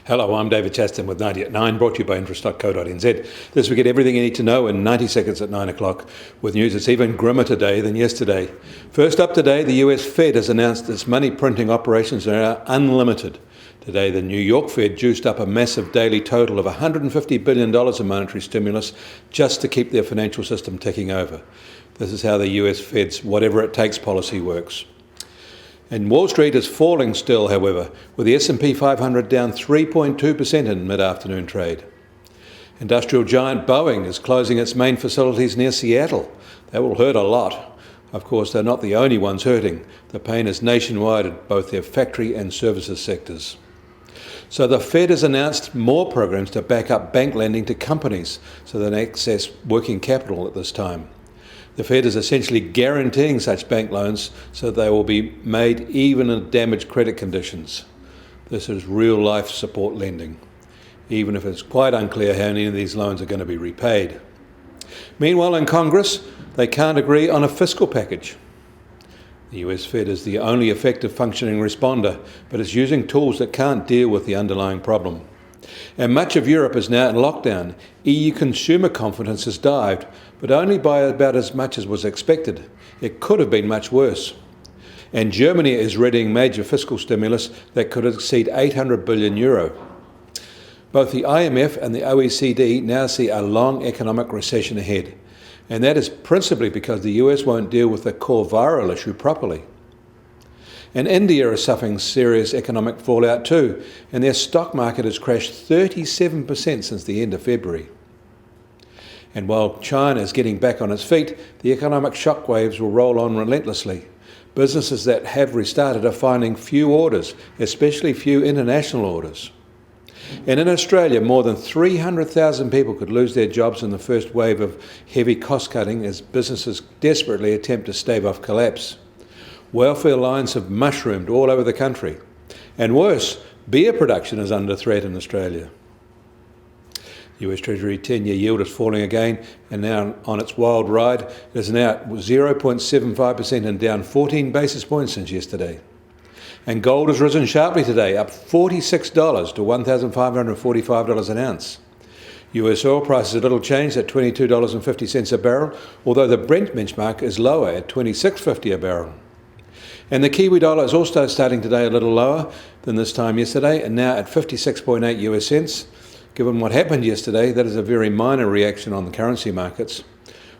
Hello, I'm David Chaston with 90 at 9, brought to you by interest.co.nz. This week, get everything you need to know in 90 seconds at 9 o'clock, with news that's even grimmer today than yesterday. First up today, the US Fed has announced its money printing operations are now unlimited. Today, the New York Fed juiced up a massive daily total of $150 billion in monetary stimulus just to keep their financial system ticking over. This is how the US Fed's whatever it takes policy works. And Wall Street is falling still, however, with the S&P 500 down 3.2% in mid-afternoon trade. Industrial giant Boeing is closing its main facilities near Seattle. That will hurt a lot. Of course, they're not the only ones hurting. The pain is nationwide at both their factory and services sectors. So the Fed has announced more programs to back up bank lending to companies so they can access working capital at this time. The Fed is essentially guaranteeing such bank loans so they will be made even in damaged credit conditions. This is real-life support lending, even if it's quite unclear how any of these loans are going to be repaid. Meanwhile, in Congress, they can't agree on a fiscal package. The US Fed is the only effective functioning responder, but it's using tools that can't deal with the underlying problem. And much of Europe is now in lockdown. EU consumer confidence has dived, but only by about as much as was expected. It could have been much worse. And Germany is readying major fiscal stimulus that could exceed €800 billion. Both the IMF and the OECD now see a long economic recession ahead. And that is principally because the US won't deal with the core viral issue properly. And India is suffering serious economic fallout too, and their stock market has crashed 37% since the end of February. And while China is getting back on its feet, the economic shockwaves will roll on relentlessly. Businesses that have restarted are finding few orders, especially few international orders. And in Australia, more than 300,000 people could lose their jobs in the first wave of heavy cost cutting as businesses desperately attempt to stave off collapse. Welfare lines have mushroomed all over the country. And worse, beer production is under threat in Australia. US Treasury 10-year yield is falling again and now on its wild ride. It is now at 0.75% and down 14 basis points since yesterday. And gold has risen sharply today, up $46 to $1,545 an ounce. US oil prices are little changed at $22.50 a barrel, although the Brent benchmark is lower at $26.50 a barrel. And the Kiwi dollar is also starting today a little lower than this time yesterday and now at 56.8 US cents. Given what happened yesterday, that is a very minor reaction on the currency markets.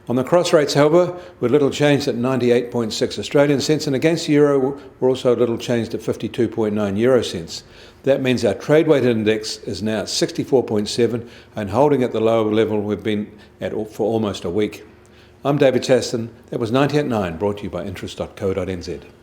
On the cross rates, however, we're little changed at 98.6 Australian cents, and against the euro, we're also little changed at 52.9 euro cents. That means our trade weighted index is now at 64.7 and holding at the lower level we've been at for almost a week. I'm David Chaston. That was 90 at 9, brought to you by interest.co.nz.